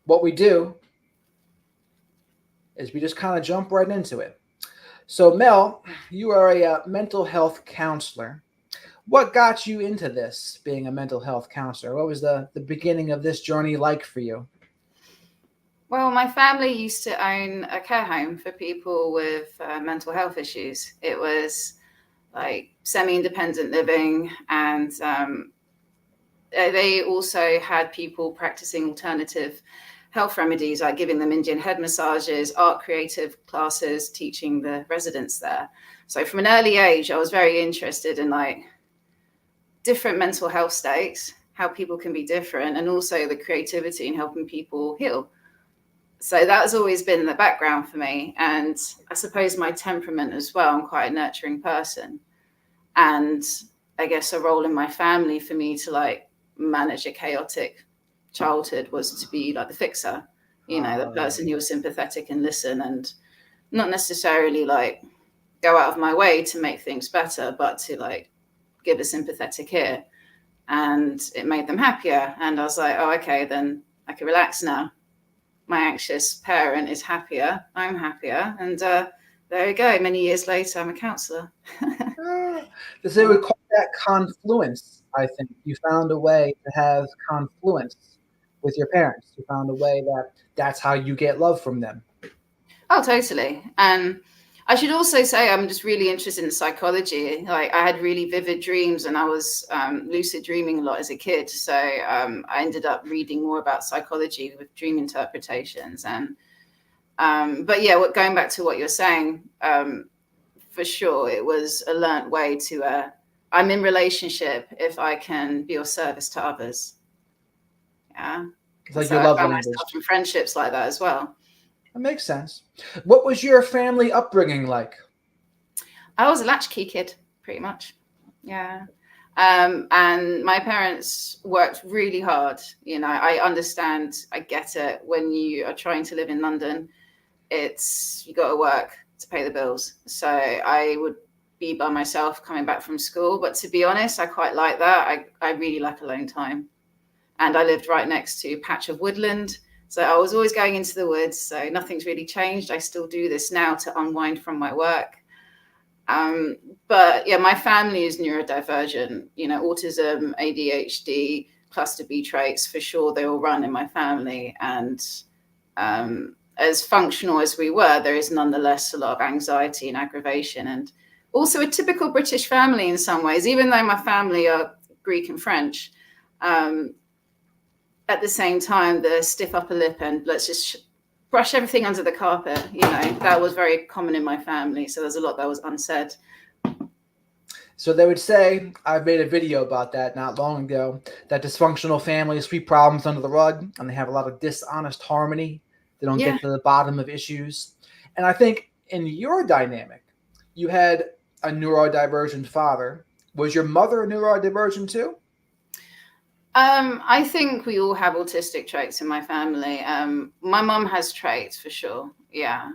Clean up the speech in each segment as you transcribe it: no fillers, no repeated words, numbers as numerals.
what we do is we just kind of jump right into it. So, Mel, you are a mental health counselor. What got you into this, being a mental health counselor? What was the beginning of this journey like for you? Well, my family used to own a care home for people with mental health issues. It was like semi-independent living, and they also had people practicing alternative health remedies, like giving them Indian head massages, art creative classes, teaching the residents there. So from an early age, I was very interested in like different mental health states, how people can be different, and also the creativity in helping people heal. So that has always been in the background for me. And I suppose my temperament as well. I'm quite a nurturing person. And I guess a role in my family for me to like manage a chaotic childhood was to be like the fixer, the person who was sympathetic and listen, and not necessarily like go out of my way to make things better, but to like give a sympathetic ear. And it made them happier. And I was like, oh, okay, then I can relax now. My anxious parent is happier, I'm happier, and there you go. Many years later, I'm a counsellor. They would call that confluence. I think you found a way to have confluence with your parents. You found a way that's how you get love from them. Oh, totally. And I should also say I'm just really interested in psychology. Like I had really vivid dreams, and I was lucid dreaming a lot as a kid. So I ended up reading more about psychology with dream interpretations. And but yeah, going back to what you're saying, for sure, it was a learnt way to. I'm in relationship if I can be of service to others. Yeah, It's like so your I love found language. myself in friendships like that as well. That makes sense. What was your family upbringing like? I was a latchkey kid, pretty much. Yeah. And my parents worked really hard. I understand, I get it. When you are trying to live in London, you got to work to pay the bills. So I would be by myself coming back from school. But to be honest, I quite like that. I really like alone time. And I lived right next to a patch of woodland. So I was always going into the woods. So nothing's really changed. I still do this now to unwind from my work. But yeah, my family is neurodivergent, autism, ADHD, cluster B traits, for sure. They all run in my family. And as functional as we were, there is nonetheless a lot of anxiety and aggravation, and also a typical British family in some ways, even though my family are Greek and French. At the same time, the stiff upper lip and let's just brush everything under the carpet, that was very common in my family. So there's a lot that was unsaid. So they would say, I've made a video about that not long ago, that dysfunctional families sweep problems under the rug and they have a lot of dishonest harmony. They don't get to the bottom of issues. And I think in your dynamic, you had a neurodivergent father. Was your mother neurodivergent too? I think we all have autistic traits in my family. My mom has traits for sure. Yeah.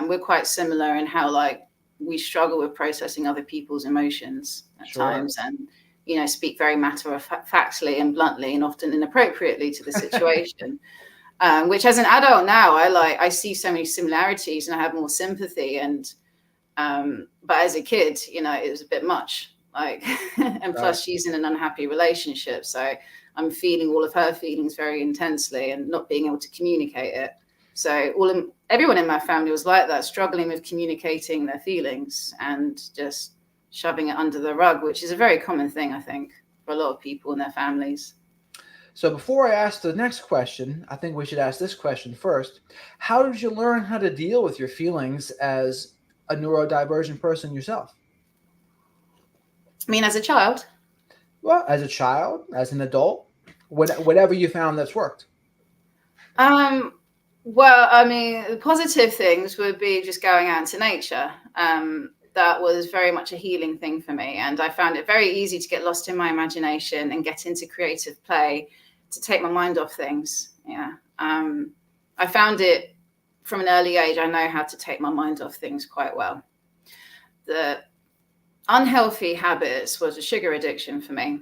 We're quite similar in how we struggle with processing other people's emotions at times, and speak very matter-of-factly and bluntly and often inappropriately to the situation. Which as an adult now, I see so many similarities and I have more sympathy. And but as a kid, it was a bit much. And plus she's in an unhappy relationship, so I'm feeling all of her feelings very intensely and not being able to communicate it. So everyone in my family was like that, struggling with communicating their feelings and just shoving it under the rug, which is a very common thing, I think, for a lot of people in their families. So before I ask the next question, I think we should ask this question first. How did you learn how to deal with your feelings as a neurodivergent person yourself? I mean, as a child? Well, as a child, as an adult, whatever you found that's worked. Well, I mean, the positive things would be just going out into nature. That was very much a healing thing for me. And I found it very easy to get lost in my imagination and get into creative play to take my mind off things. Yeah. I found it from an early age. I know how to take my mind off things quite well. The unhealthy habits was a sugar addiction for me,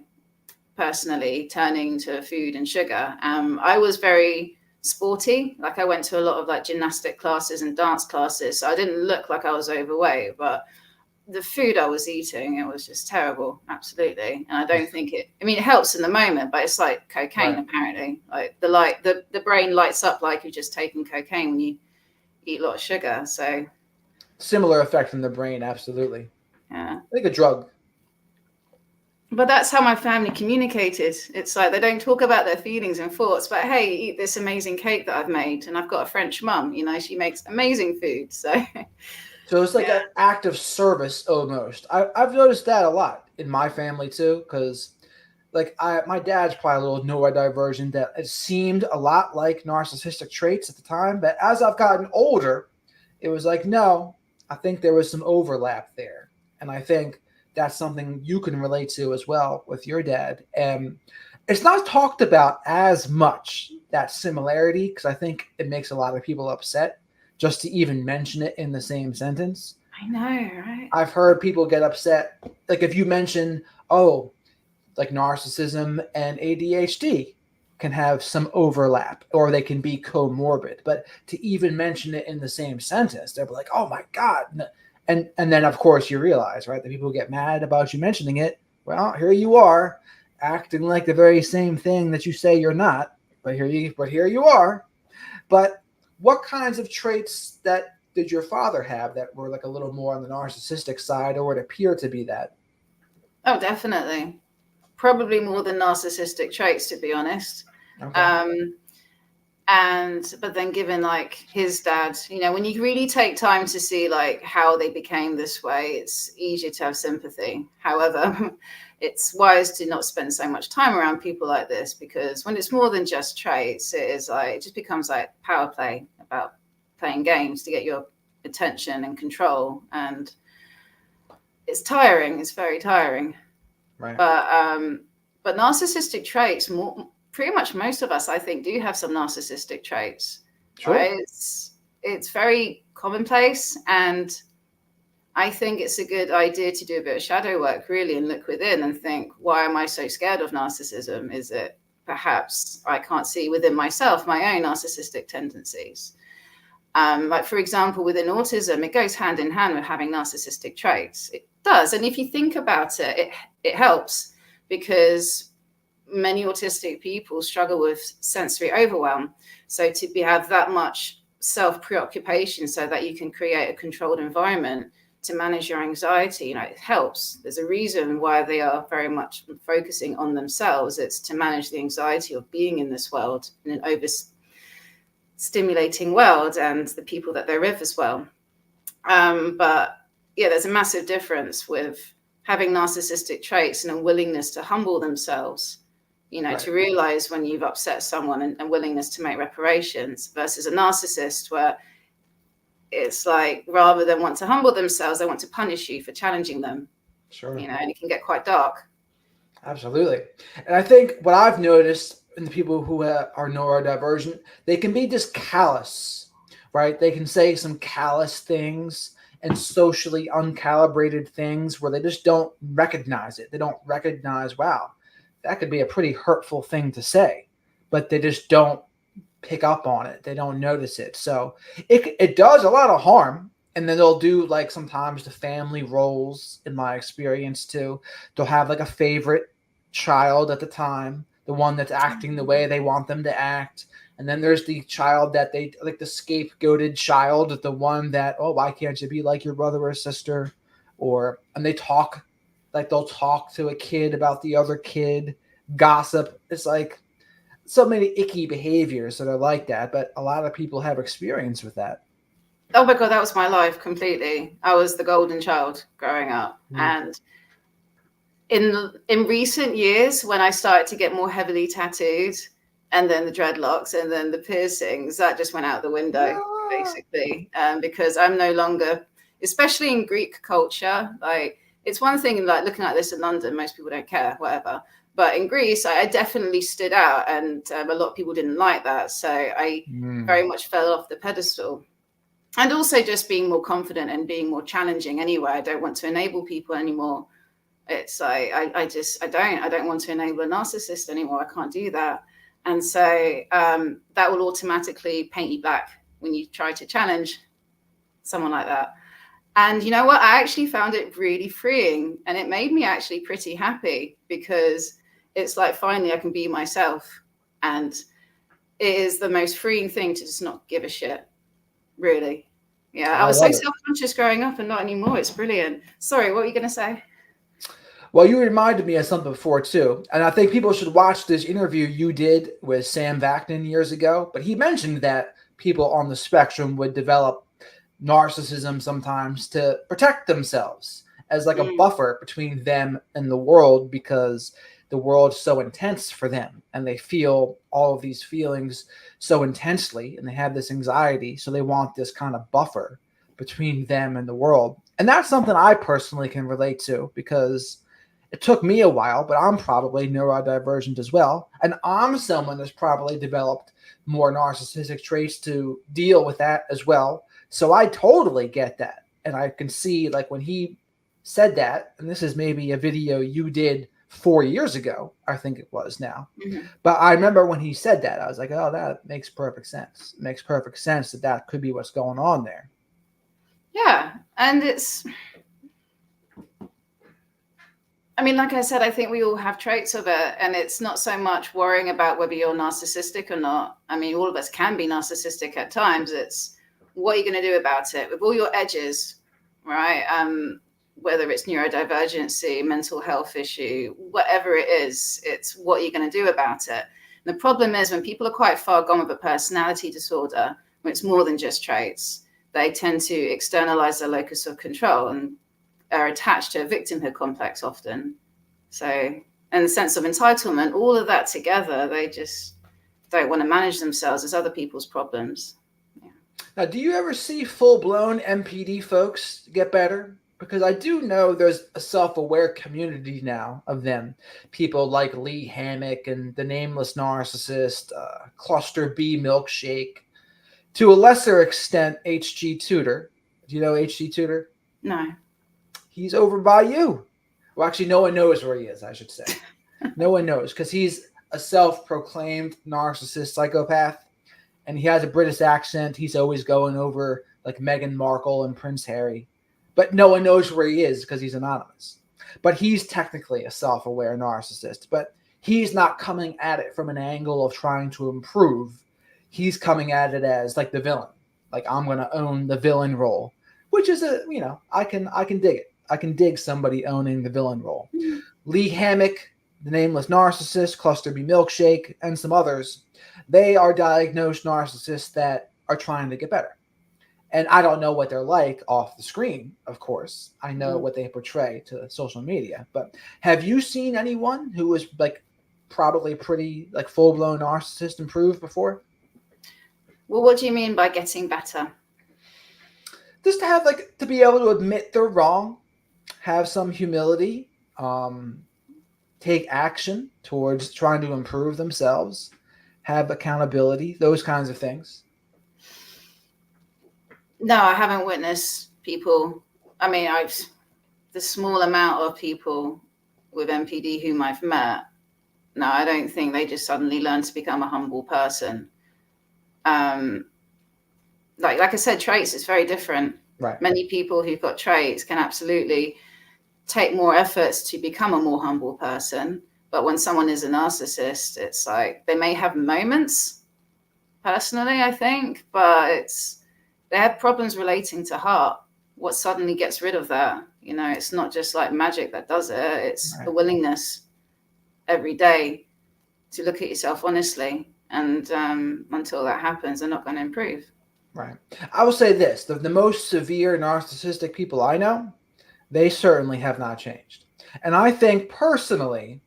personally, turning to food and sugar. I was very sporty. Like I went to a lot of like gymnastic classes and dance classes. So I didn't look like I was overweight, but the food I was eating, it was just terrible. Absolutely. And I don't think it helps in the moment, but it's like cocaine, apparently. Like the brain lights up like you're just taking cocaine when you eat a lot of sugar. So similar effect in the brain. Absolutely. Yeah. Like a drug. But that's how my family communicated. It's like they don't talk about their feelings and thoughts, but hey, eat this amazing cake that I've made. And I've got a French mum, she makes amazing food. So it's like an act of service almost. I've noticed that a lot in my family too, because like my dad's probably a little neurodivergent, that it seemed a lot like narcissistic traits at the time. But as I've gotten older, it was like, no, I think there was some overlap there. And I think that's something you can relate to as well with your dad. And it's not talked about as much, that similarity, because I think it makes a lot of people upset just to even mention it in the same sentence. I know, right? I've heard people get upset. Like if you mention, oh, like narcissism and ADHD can have some overlap, or they can be comorbid. But to even mention it in the same sentence, they'll be like, oh my God. And then of course you realize, right, that people get mad about you mentioning it. Well, here you are acting like the very same thing that you say you're not, but here you are. But what kinds of traits that did your father have that were like a little more on the narcissistic side, or would appear to be that? Oh, definitely. Probably more than narcissistic traits, to be honest. Okay. But then given like his dad, when you really take time to see like how they became this way, it's easier to have sympathy. However, it's wise to not spend so much time around people like this, because when it's more than just traits, it just becomes like power play, about playing games to get your attention and control. And it's tiring. It's very tiring. Right. But narcissistic traits, pretty much most of us, I think, do have some narcissistic traits. Sure. Right? It's very commonplace, and I think it's a good idea to do a bit of shadow work, really, and look within and think, why am I so scared of narcissism? Is it perhaps I can't see within myself my own narcissistic tendencies? Like, for example, within autism, it goes hand in hand with having narcissistic traits. It does. And if you think about it, it helps, because many autistic people struggle with sensory overwhelm. So to have that much self-preoccupation so that you can create a controlled environment to manage your anxiety, it helps. There's a reason why they are very much focusing on themselves. It's to manage the anxiety of being in this world, in an overstimulating world, and the people that they're with as well. But yeah, there's a massive difference with having narcissistic traits and a willingness to humble themselves, right, to realize when you've upset someone, and willingness to make reparations, versus a narcissist where it's like, rather than want to humble themselves, they want to punish you for challenging them. Sure. And it can get quite dark. Absolutely. And I think what I've noticed in the people who are neurodivergent, they can be just callous, right? They can say some callous things and socially uncalibrated things where they just don't recognize it. They don't recognize, wow, that could be a pretty hurtful thing to say, but they just don't pick up on it. They don't notice it. So it does a lot of harm. And then they'll do like sometimes the family roles, in my experience too. They'll have like a favorite child at the time, the one that's acting the way they want them to act. And then there's the child that they like, the scapegoated child, the one that, oh, why can't you be like your brother or sister? And they talk, like they'll talk to a kid about the other kid, gossip. It's like so many icky behaviors that are like that, but a lot of people have experience with that. Oh my God, that was my life completely. I was the golden child growing up. And in recent years, when I started to get more heavily tattooed, and then the dreadlocks, and then the piercings, that just went out the window, basically, because I'm no longer, especially in Greek culture, like, it's one thing like looking like this in London, most people don't care, whatever. But in Greece, I definitely stood out, and a lot of people didn't like that. So I very much fell off the pedestal. And also just being more confident and being more challenging anyway. I don't want to enable people anymore. It's like, I don't want to enable a narcissist anymore. I can't do that. And so that will automatically paint you black when you try to challenge someone like that. And you know what? I actually found it really freeing, and it made me actually pretty happy, because it's like finally I can be myself. And it is the most freeing thing to just not give a shit, really. Yeah, I was so self-conscious growing up and not anymore. It's brilliant. Sorry, what were you going to say? Well, you reminded me of something before too, and I think people should watch this interview you did with Sam Vaknin years ago. But he mentioned that people on the spectrum would develop narcissism sometimes to protect themselves as like a buffer between them and the world, because the world's so intense for them and they feel all of these feelings so intensely and they have this anxiety. So they want this kind of buffer between them and the world. And that's something I personally can relate to, because it took me a while, but I'm probably neurodivergent as well. And I'm someone that's probably developed more narcissistic traits to deal with that as well. So I totally get that. And I can see, like, when he said that, and this is maybe a video you did 4 years ago, I think it was now. Mm-hmm. But I remember when he said that, I was like, oh, that makes perfect sense. It makes perfect sense that that could be what's going on there. Yeah. And it's, I mean, like I said, I think we all have traits of it, and it's not so much worrying about whether you're narcissistic or not. I mean, all of us can be narcissistic at times. It's what are you going to do about it with all your edges, right? Whether it's neurodivergency, mental health issue, whatever it is, it's what you're going to do about it. And the problem is when people are quite far gone with a personality disorder, when it's more than just traits, they tend to externalize their locus of control and are attached to a victimhood complex often. So, and the sense of entitlement, all of that together, they just don't want to manage themselves as other people's problems. Yeah. Now, do you ever see full-blown MPD folks get better? Because I do know there's a self-aware community now of them. People like Lee Hammock and the Nameless Narcissist, Cluster B Milkshake, to a lesser extent, HG Tudor. Do you know HG Tudor? No. He's over by you. Well, actually, no one knows where he is, I should say. No one knows, because he's a self-proclaimed narcissist psychopath, and he has a British accent. He's always going over like Meghan Markle and Prince Harry, but no one knows where he is because he's anonymous. But he's technically a self-aware narcissist, but he's not coming at it from an angle of trying to improve. He's coming at it as like the villain. Like, I'm going to own the villain role, which is I can dig it. I can dig somebody owning the villain role. Mm-hmm. Lee Hammock, the Nameless Narcissist, Cluster B Milkshake, and some others, they are diagnosed narcissists that are trying to get better. And I don't know what they're like off the screen, of course. I know what they portray to social media. But have you seen anyone who was like probably pretty like full-blown narcissist improve before? Well, what do you mean by getting better? Just to have to be able to admit they're wrong, have some humility, take action towards trying to improve themselves, have accountability, those kinds of things. No, I haven't witnessed people. I mean, the small amount of people with MPD whom I've met, no, I don't think they just suddenly learn to become a humble person. Like I said, traits is very different. Right. Many people who've got traits can absolutely take more efforts to become a more humble person. But when someone is a narcissist, it's like they may have moments, personally, I think, but they have problems relating to heart. What suddenly gets rid of that? It's not just like magic that does it. It's the willingness every day to look at yourself honestly. And until that happens, they're not going to improve. Right. I will say this, the most severe narcissistic people I know, they certainly have not changed. And I think personally,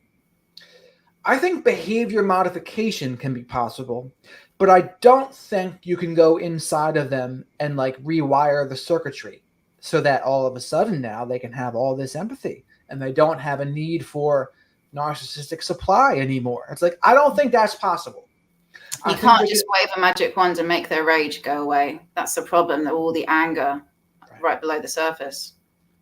behavior modification can be possible, but I don't think you can go inside of them and like rewire the circuitry so that all of a sudden now they can have all this empathy and they don't have a need for narcissistic supply anymore. It's like, I don't think that's possible. You can't just wave a magic wand and make their rage go away. That's the problem, all the anger right below the surface.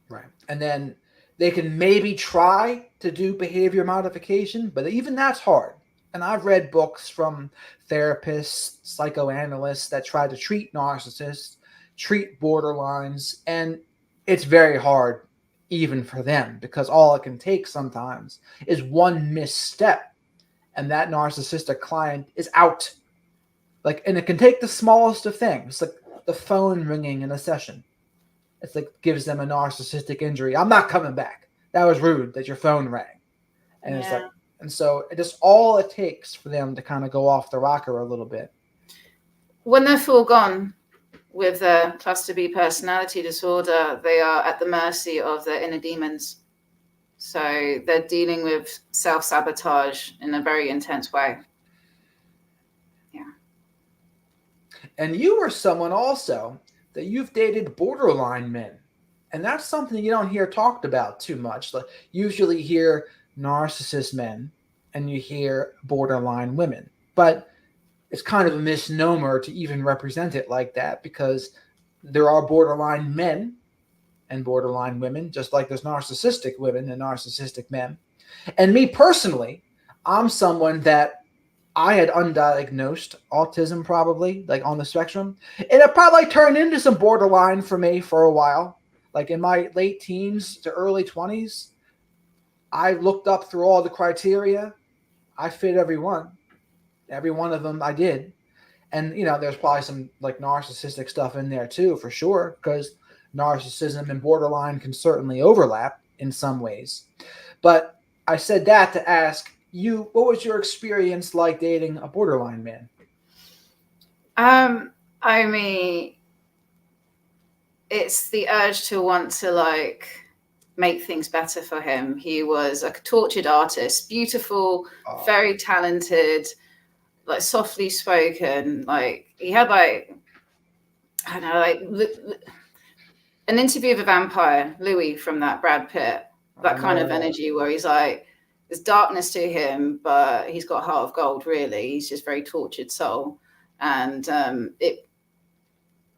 Right. And then they can maybe try to do behavior modification, but even that's hard And I've read books from therapists, psychoanalysts that try to treat narcissists, treat borderlines, and it's very hard even for them, because all it can take sometimes is one misstep and that narcissistic client is out. Like, and it can take the smallest of things, like the phone ringing in a session. It's like gives them a narcissistic injury. I'm not coming back. That was rude that your phone rang. And it's like, and so it just all it takes for them to kind of go off the rocker a little bit. When they're full gone with a cluster B personality disorder, they are at the mercy of their inner demons. So they're dealing with self-sabotage in a very intense way. Yeah. And you were someone also that you've dated borderline men. And that's something you don't hear talked about too much. Like, usually hear narcissist men and you hear borderline women. But it's kind of a misnomer to even represent it like that, because there are borderline men and borderline women, just like there's narcissistic women and narcissistic men. And me personally, I'm someone that I had undiagnosed autism, probably, like on the spectrum. And it probably turned into some borderline for me for a while. Like in my late teens to early 20s, I looked up through all the criteria. I fit every one. Every one of them I did. And, you know, there's probably some like narcissistic stuff in there too, for sure, because narcissism and borderline can certainly overlap in some ways. But I said that to ask you, what was your experience like dating a borderline man? I mean, it's the urge to want to like make things better for him. He was a tortured artist, beautiful, very talented, like softly spoken. Like he had like, I don't know, like an interview with a vampire, Louis from that Brad Pitt, that kind of energy where he's like, there's darkness to him, but he's got a heart of gold, really. He's just very tortured soul. And it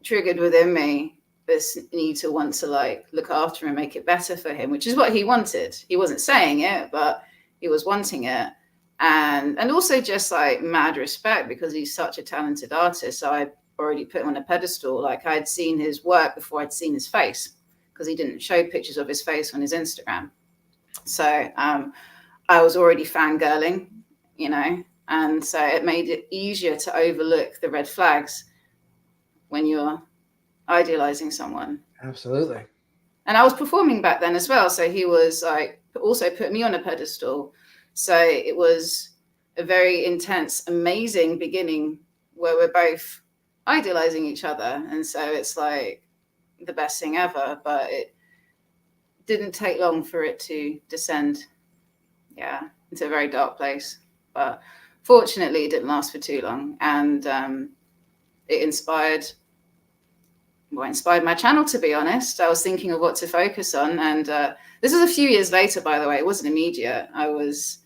triggered within me this need to want to like look after him and make it better for him, which is what he wanted. He wasn't saying it, but he was wanting it. And also just like mad respect, because he's such a talented artist. So I already put him on a pedestal. Like I'd seen his work before I'd seen his face, because he didn't show pictures of his face on his Instagram. So I was already fangirling, you know, and so it made it easier to overlook the red flags when you're idealizing someone. Absolutely. And I was performing back then as well. So he was like, also put me on a pedestal. So it was a very intense, amazing beginning where we're both idealizing each other. And so it's like the best thing ever, but it didn't take long for it to descend. Yeah, into a very dark place. But fortunately, it didn't last for too long. And it inspired my channel, to be honest. I was thinking of what to focus on. And this was a few years later, by the way. It wasn't immediate. I was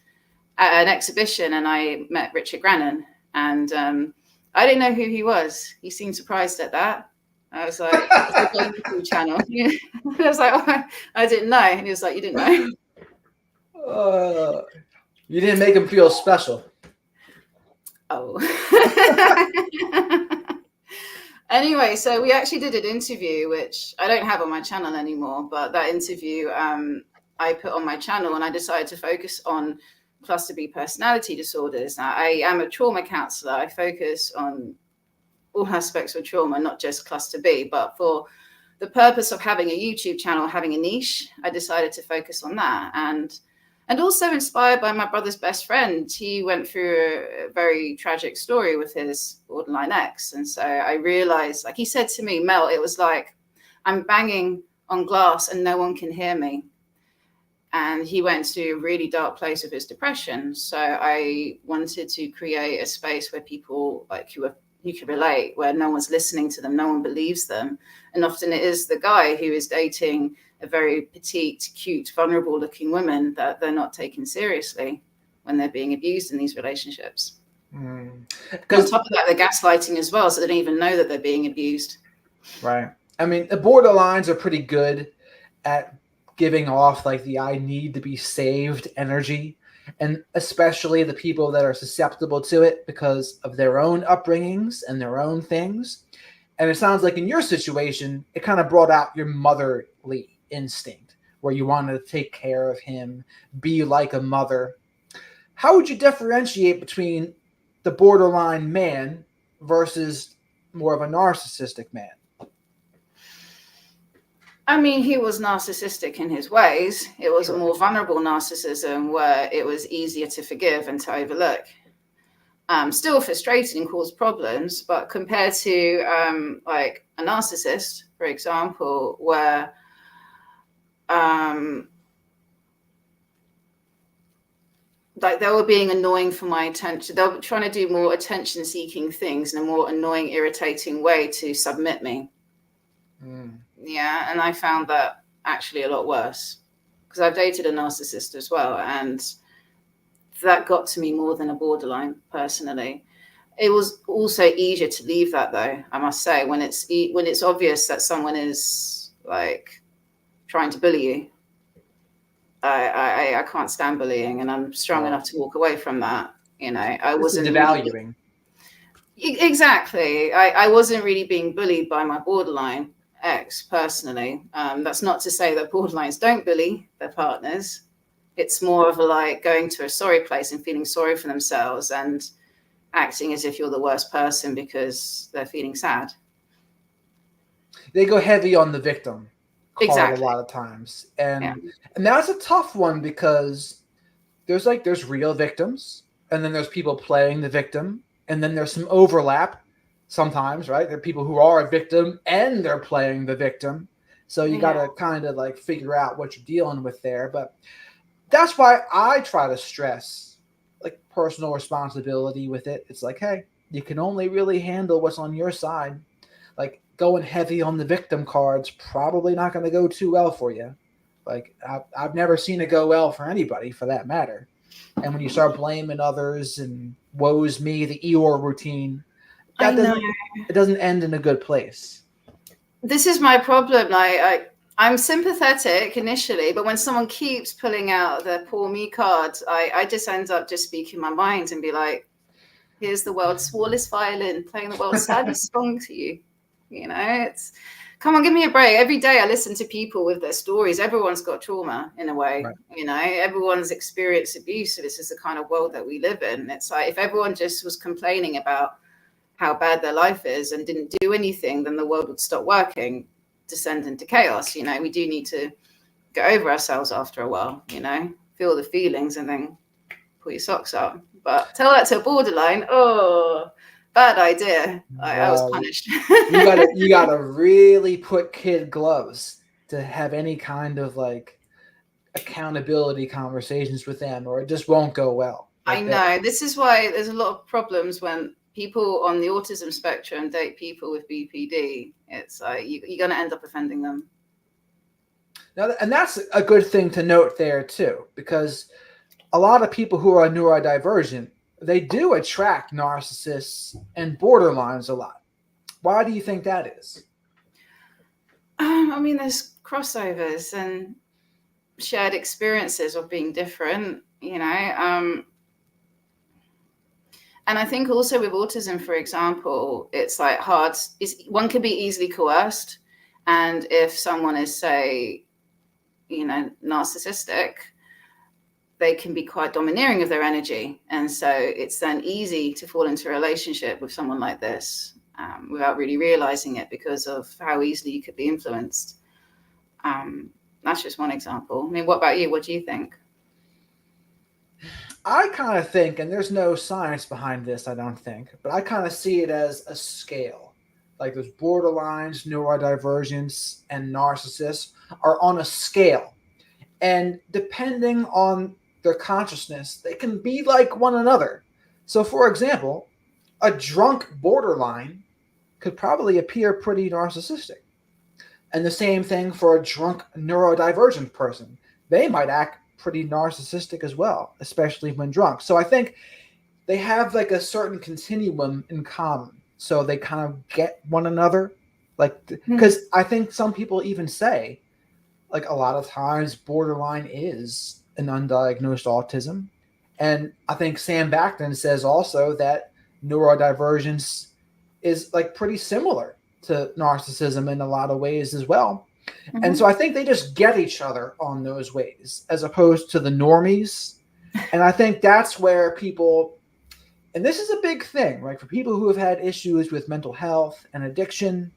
at an exhibition and I met Richard Grannon. And I didn't know who he was. He seemed surprised at that. I was like, it's a YouTube channel. I was like, oh, I didn't know. And he was like, you didn't know? You didn't make him feel special. Oh. Anyway, so we actually did an interview, which I don't have on my channel anymore, but that interview I put on my channel, and I decided to focus on cluster B personality disorders. Now, I am a trauma counselor. I focus on all aspects of trauma, not just cluster B, but for the purpose of having a YouTube channel, having a niche, I decided to focus on that. And also inspired by my brother's best friend. He went through a very tragic story with his borderline ex. And so I realized, like he said to me, Mel, it was like, I'm banging on glass and no one can hear me. And he went to a really dark place with his depression. So I wanted to create a space where people like who can relate, where no one's listening to them, no one believes them. And often it is the guy who is dating a very petite, cute, vulnerable looking woman that they're not taken seriously when they're being abused in these relationships. Because on top of that, they're gaslighting as well, so they don't even know that they're being abused. Right. I mean, the borderlines are pretty good at giving off like the I need to be saved energy. and especially the people that are susceptible to it because of their own upbringings and their own things. And it sounds like in your situation, it kind of brought out your motherly instinct where you wanted to take care of him, be like a mother. How would you differentiate between the borderline man versus more of a narcissistic man? I mean, he was narcissistic in his ways. It was Sure. a more vulnerable narcissism where it was easier to forgive and to overlook. Still frustrating and caused problems, but compared to like a narcissist, for example, where like they were being annoying for my attention. They were trying to do more attention-seeking things in a more annoying, irritating way to submit me. Yeah, and I found that actually a lot worse because I've dated a narcissist as well, and that got to me more than a borderline personally. It was also easier to leave that, though, I must say, when it's obvious that someone is like trying to bully you. I can't stand bullying, and I'm strong enough to walk away from that. You know, I wasn't devaluing. Exactly. I wasn't really being bullied by my borderline ex personally. That's not to say that borderlines don't bully their partners. It's more of a like going to a sorry place and feeling sorry for themselves and acting as if you're the worst person because they're feeling sad. They go heavy on the victim card Exactly. a lot of times. And that's a tough one because there's real victims, and then there's people playing the victim, and then there's some overlap sometimes, right? There are people who are a victim and they're playing the victim. So you got to kind of like figure out what you're dealing with there. But that's why I try to stress like personal responsibility with it. It's like, hey, you can only really handle what's on your side. Like going heavy on the victim card's probably not going to go too well for you. Like I've never seen it go well for anybody for that matter. And when you start blaming others and woe's me, the Eeyore routine, it doesn't end in a good place. This is my problem. I'm sympathetic initially, but when someone keeps pulling out the poor me card, I just end up just speaking my mind and be like, here's the world's smallest violin playing the world's saddest song to you. You know, it's come on, give me a break. Every day I listen to people with their stories. Everyone's got trauma in a way, right. You know, everyone's experienced abuse. So this is the kind of world that we live in. It's like if everyone just was complaining about how bad their life is and didn't do anything, then the world would stop working, descend into chaos. You know, we do need to get over ourselves after a while, you know, feel the feelings and then pull your socks up. But tell that to a borderline, bad idea. I was punished. you gotta really put kid gloves to have any kind of like accountability conversations with them, or it just won't go well. Like I know. This is why there's a lot of problems when people on the autism spectrum date people with BPD. It's like you're going to end up offending them. Now, and that's a good thing to note there too, because a lot of people who are neurodivergent, they do attract narcissists and borderlines a lot. Why do you think that is? I mean, there's crossovers and shared experiences of being different, you know. And I think also with autism, for example, it's like hard. One can be easily coerced. And if someone is, say, you know, narcissistic, they can be quite domineering of their energy. And so it's then easy to fall into a relationship with someone like this without really realizing it because of how easily you could be influenced. That's just one example. I mean, what about you? What do you think? I kind of think, and there's no science behind this, I don't think, but I kind of see it as a scale. Like those borderlines, neurodivergence, and narcissists are on a scale. And depending on their consciousness, they can be like one another. So, for example, a drunk borderline could probably appear pretty narcissistic. And the same thing for a drunk neurodivergent person. They might act pretty narcissistic as well, especially when drunk. So I think they have like a certain continuum in common. So they kind of get one another. Like, because I think some people even say, like, a lot of times borderline is an undiagnosed autism. And I think Sam Backman says also that neurodivergence is like pretty similar to narcissism in a lot of ways as well. Mm-hmm. And so I think they just get each other on those ways as opposed to the normies. And I think that's where people, and this is a big thing, right? For people who have had issues with mental health and addiction,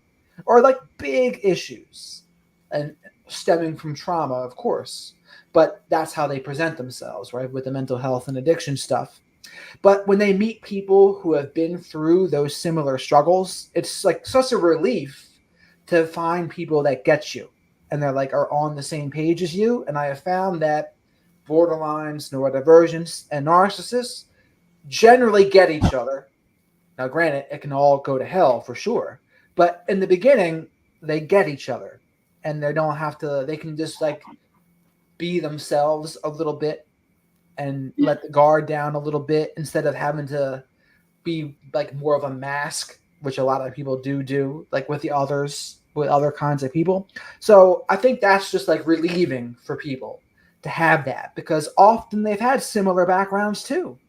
or like big issues and stemming from trauma, of course, but that's how they present themselves, right? With the mental health and addiction stuff. But when they meet people who have been through those similar struggles, it's like such a relief to find people that get you and they're like are on the same page as you. And I have found that borderlines, neurodivergence, and narcissists generally get each other. Now, granted, it can all go to hell for sure, but in the beginning, they get each other, and they don't have to. They can just like be themselves a little bit and let the guard down a little bit instead of having to be like more of a mask, which a lot of people do like with the others, with other kinds of people. So I think that's just like relieving for people to have that because often they've had similar backgrounds too.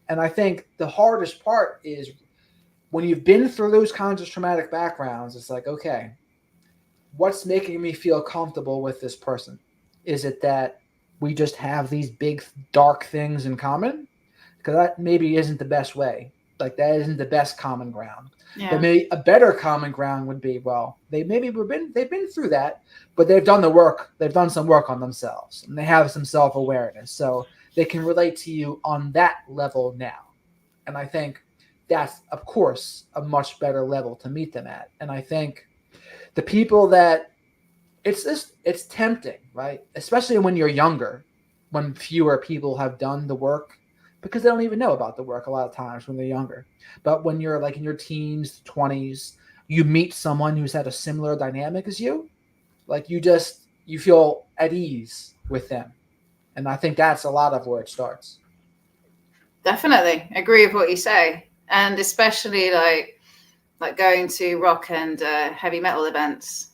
And I think the hardest part is when you've been through those kinds of traumatic backgrounds, it's like, okay, what's making me feel comfortable with this person? Is it that we just have these big dark things in common? Because that maybe isn't the best way. Like that isn't the best common ground. Yeah. But maybe a better common ground would be, well, they've been through that, but they've done the work. They've done some work on themselves, and they have some self-awareness, so they can relate to you on that level now. And I think that's, of course, a much better level to meet them at. And I think the people that it's tempting, right? Especially when you're younger, when fewer people have done the work because they don't even know about the work a lot of times when they're younger. But when you're like in your teens, 20s, you meet someone who's had a similar dynamic as you, like you feel at ease with them. And I think that's a lot of where it starts. Definitely agree with what you say. And especially like going to rock and heavy metal events,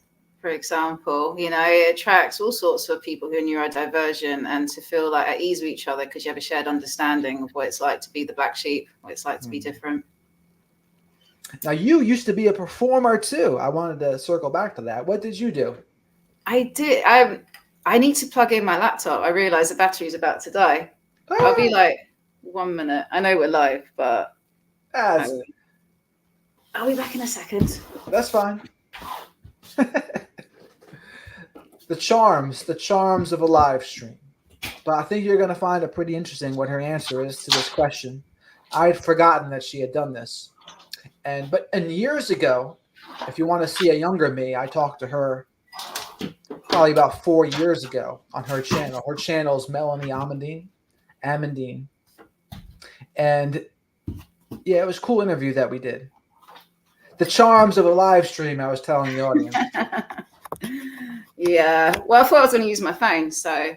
for example, it attracts all sorts of people who are neurodivergent and to feel like at ease with each other because you have a shared understanding of what it's like to be the black sheep, what it's like to be different. Now, you used to be a performer too. I wanted to circle back to that. What did you do? I did. I need to plug in my laptop. I realize the battery's about to die. I'll be like 1 minute. I know we're live, but I'll be back in a second. That's fine. The charms of a live stream. But I think you're going to find it pretty interesting what her answer is to this question. I had forgotten that she had done this. But years ago, if you want to see a younger me, I talked to her probably about 4 years ago on her channel. Her channel is Melanioe Amandine. And yeah, it was a cool interview that we did. The charms of a live stream, I was telling the audience. Yeah. Well, I thought I was going to use my phone, so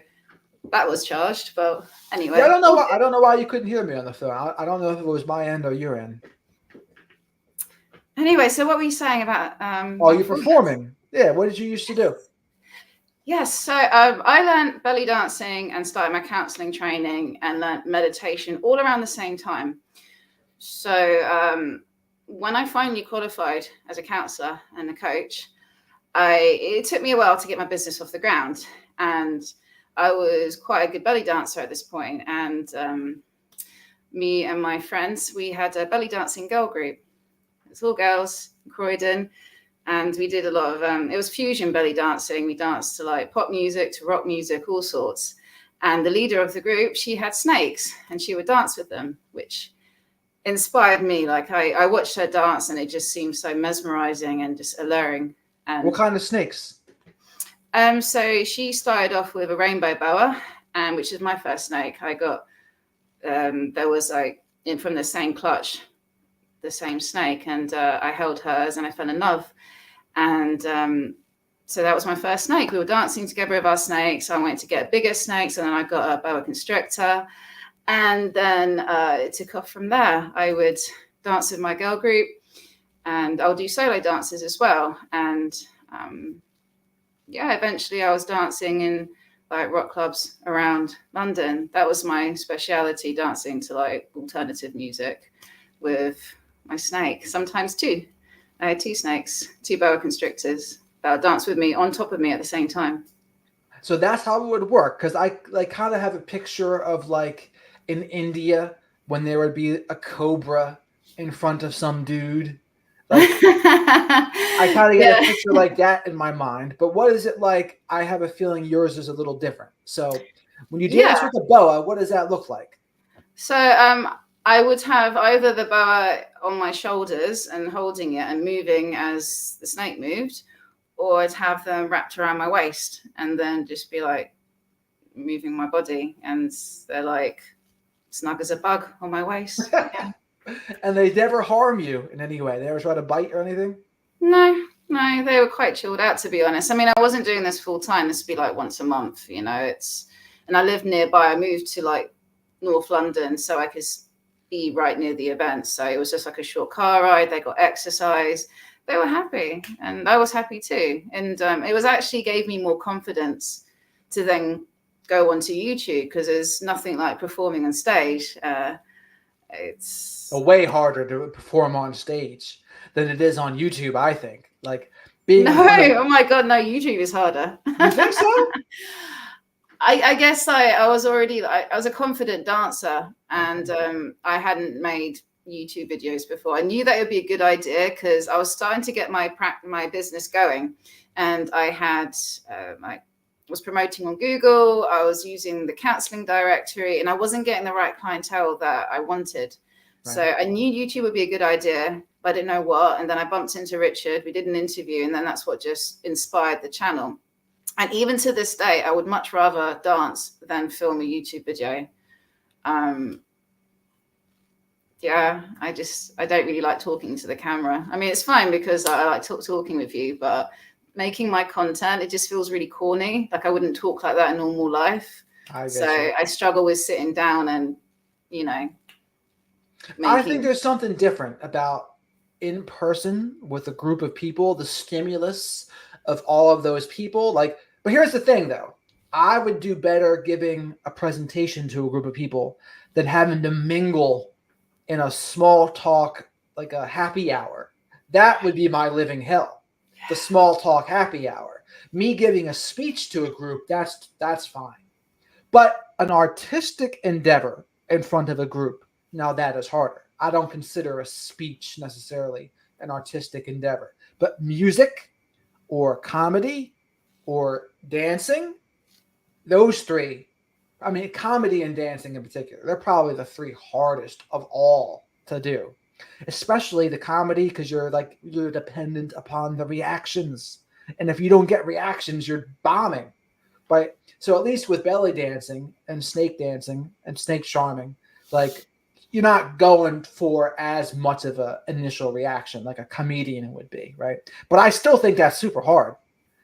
that was charged. But anyway. Yeah, I don't know why you couldn't hear me on the phone. I don't know if it was my end or your end. Anyway, so what were you saying about you're performing. Yeah, what did you used to do? Yes, so I learned belly dancing and started my counseling training and learned meditation all around the same time. So when I finally qualified as a counselor and a coach, it took me a while to get my business off the ground. And I was quite a good belly dancer at this point. And me and my friends, we had a belly dancing girl group. It's all girls in Croydon. And we did a lot of, it was fusion belly dancing. We danced to like pop music, to rock music, all sorts. And the leader of the group, she had snakes and she would dance with them, which inspired me. Like I watched her dance and it just seemed so mesmerizing and just alluring. And what kind of snakes? So she started off with a rainbow boa, which is my first snake. I got, there was like from the same clutch, the same snake, and I held hers and I fell in love. And so that was my first snake. We were dancing together with our snakes. I went to get bigger snakes and then I got a boa constrictor. And then it took off from there. I would dance with my girl group and I'll do solo dances as well. And eventually I was dancing in like rock clubs around London. That was my speciality, dancing to like alternative music with my snake. Sometimes two. I had two snakes, two boa constrictors that would dance with me on top of me at the same time. So that's how it would work. Because I like kind of have a picture of like in India when there would be a cobra in front of some dude. Like I kind of get a Yeah. picture like that in my mind. But what is it like? I have a feeling yours is a little different. So when you dance Yeah. with a boa, what does that look like? So I would have either the boa on my shoulders and holding it and moving as the snake moved, or I'd have them wrapped around my waist and then just be like moving my body, and they're like snug as a bug on my waist. Yeah. And they never harm you in any way. They never try to bite or anything? No, they were quite chilled out, to be honest. I mean, I wasn't doing this full time. This would be like once a month, you know. And I lived nearby. I moved to like North London so I could be right near the event. So it was just like a short car ride. They got exercise. They were happy, and I was happy too. And it was actually gave me more confidence to then go onto YouTube, because there's nothing like performing on stage. It's Way harder to perform on stage than it is on YouTube, I think. Like being no, in front of, oh my god, no, YouTube is harder. you think so? I guess I was already, I was a confident dancer, and I hadn't made YouTube videos before. I knew that it would be a good idea because I was starting to get my business going, and I had I was promoting on Google. I was using the counseling directory, and I wasn't getting the right clientele that I wanted. Right. So I knew YouTube would be a good idea, but I didn't know what. And then I bumped into Richard. We did an interview, and then that's what just inspired the channel. And even to this day, I would much rather dance than film a YouTube video. Yeah, I don't really like talking to the camera. I mean, it's fine because I like talking with you, but making my content, it just feels really corny. Like I wouldn't talk like that in normal life. I struggle with sitting down and, you know. I think there's something different about in person with a group of people, the stimulus of all of those people. Like, but here's the thing though. I would do better giving a presentation to a group of people than having to mingle in a small talk, like a happy hour. That would be my living hell. The small talk happy hour. Me giving a speech to a group, that's fine. But an artistic endeavor in front of a group, now that is harder. I don't consider a speech necessarily an artistic endeavor. But music or comedy or dancing, those three, I mean, comedy and dancing in particular, they're probably the three hardest of all to do. Especially the comedy, because you're dependent upon the reactions. And if you don't get reactions, you're bombing. Right? So at least with belly dancing and snake charming, like you're not going for as much of an initial reaction like a comedian would be, right? But I still think that's super hard.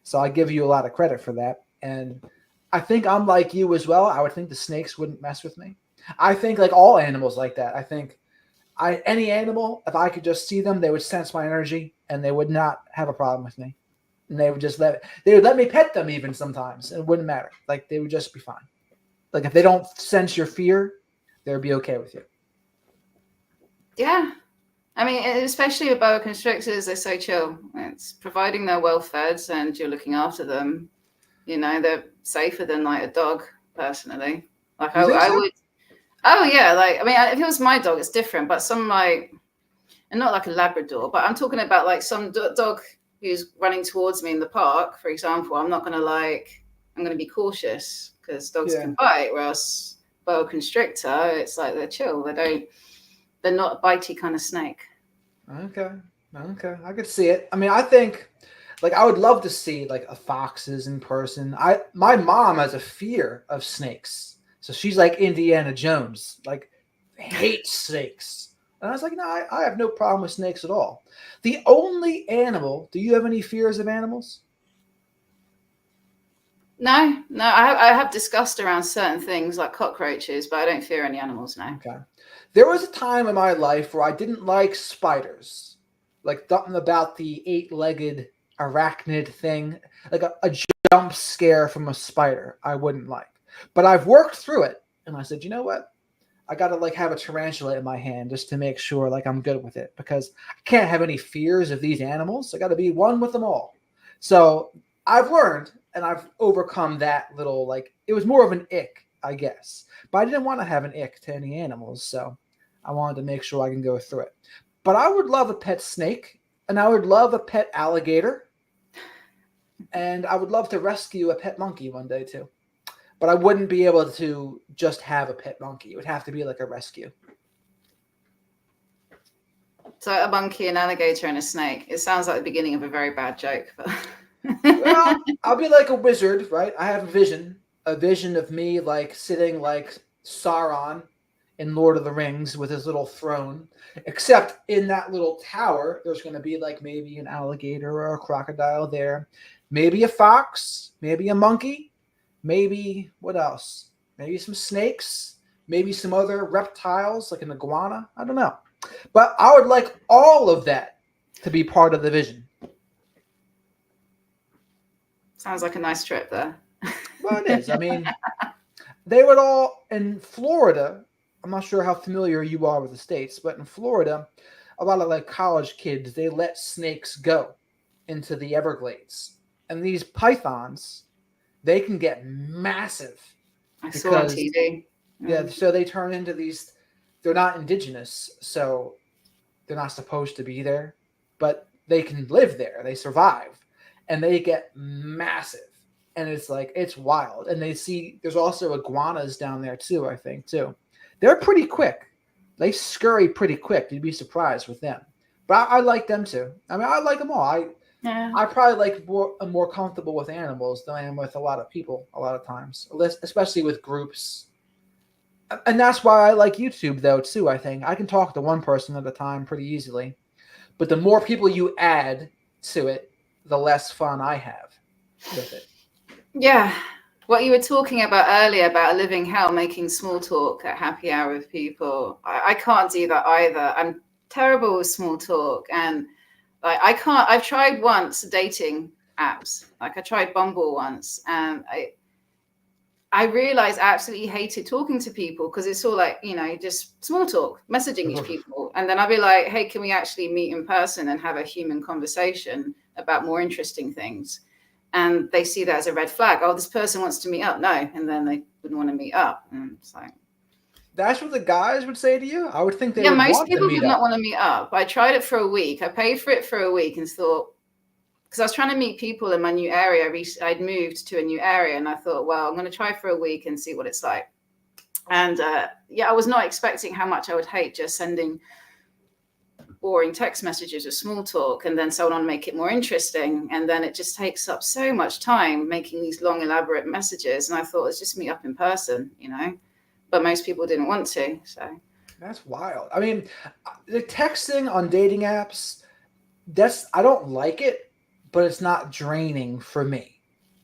So I give you a lot of credit for that. And I think I'm like you as well. I would think the snakes wouldn't mess with me. I think like all animals like that. I think any animal, if I could just see them, they would sense my energy and they would not have a problem with me. And they would just they would let me pet them even sometimes. It wouldn't matter. Like they would just be fine. Like if they don't sense your fear, they would be okay with you. Yeah. I mean, especially with boa constrictors, they're so chill. It's providing they're well fed and you're looking after them. You know, they're safer than like a dog, personally. Like I would. Oh yeah, like I mean, if it was my dog, it's different. But some like, and not like a Labrador, but I'm talking about like some dog who's running towards me in the park, for example. I'm going to be cautious because dogs can bite. Whereas boa constrictor, it's like they're chill. They're not a bitey kind of snake. Okay. I could see it. I mean, I think like I would love to see like a foxes in person. My mom has a fear of snakes. So she's like Indiana Jones, like hates snakes. And I was like, no, I have no problem with snakes at all. The only animal, do you have any fears of animals? No, I have discussed around certain things like cockroaches, but I don't fear any animals now. Okay. There was a time in my life where I didn't like spiders. Like something about the 8-legged arachnid thing, like a jump scare from a spider, I wouldn't like. But I've worked through it, and I said, you know what? I gotta like have a tarantula in my hand just to make sure like I'm good with it, because I can't have any fears of these animals. I gotta be one with them all. So I've learned and I've overcome that little, like, it was more of an ick, I guess. But I didn't want to have an ick to any animals, so I wanted to make sure I can go through it. But I would love a pet snake, and I would love a pet alligator, and I would love to rescue a pet monkey one day too. But I wouldn't be able to just have a pet monkey. It would have to be like a rescue. So a monkey, an alligator, and a snake. It sounds like the beginning of a very bad joke. But Well, I'll be like a wizard, right? I have a vision of me like sitting like Sauron in Lord of the Rings with his little throne. Except in that little tower, there's going to be like maybe an alligator or a crocodile there, maybe a fox, maybe a monkey, maybe what else? Maybe some snakes, maybe some other reptiles like an iguana. I don't know. But I would like all of that to be part of the vision. sounds like a nice trip there. Well, it is. I mean, they would all in Florida. I'm not sure how familiar you are with the States, but in Florida, a lot of like college kids, they let snakes go into the Everglades. And these pythons, they can get massive. I saw on TV. Yeah, so they turn into these, they're not indigenous, so they're not supposed to be there, but they can live there. They survive, and they get massive. And it's like, it's wild. And they see, there's also iguanas down there too, I think, too. They're pretty quick. They scurry pretty quick. You'd be surprised with them. But I like them too. I mean, I like them all. I probably like I'm more comfortable with animals than I am with a lot of people a lot of times, especially with groups. And that's why I like YouTube though too. I think I can talk to one person at a time pretty easily. But the more people you add to it, the less fun I have with it. Yeah. What you were talking about earlier about a living hell, making small talk at happy hour with people. I can't do that either. I'm terrible with small talk. And like, I've tried once dating apps. Like I tried Bumble once, and I realized I absolutely hated talking to people because it's all like, just small talk, messaging each people. And then I'd be like, hey, can we actually meet in person and have a human conversation about more interesting things? And they see that as a red flag. Oh, this person wants to meet up. No. And then they wouldn't want to meet up. And it's like, that's what the guys would say to you? I would think they would most want people to meet would not up. want to meet up. I tried it for a week. I paid for it for a week and thought, because I was trying to meet people in my new area. I'd moved to a new area, and I thought, well, I'm going to try for a week and see what it's like. And I was not expecting how much I would hate just sending boring text messages or small talk, and then someone on make it more interesting. And then it just takes up so much time making these long, elaborate messages. And I thought, let's just meet up in person, But most people didn't want to. So that's wild. I mean, the texting on dating apps, I don't like it, but it's not draining for me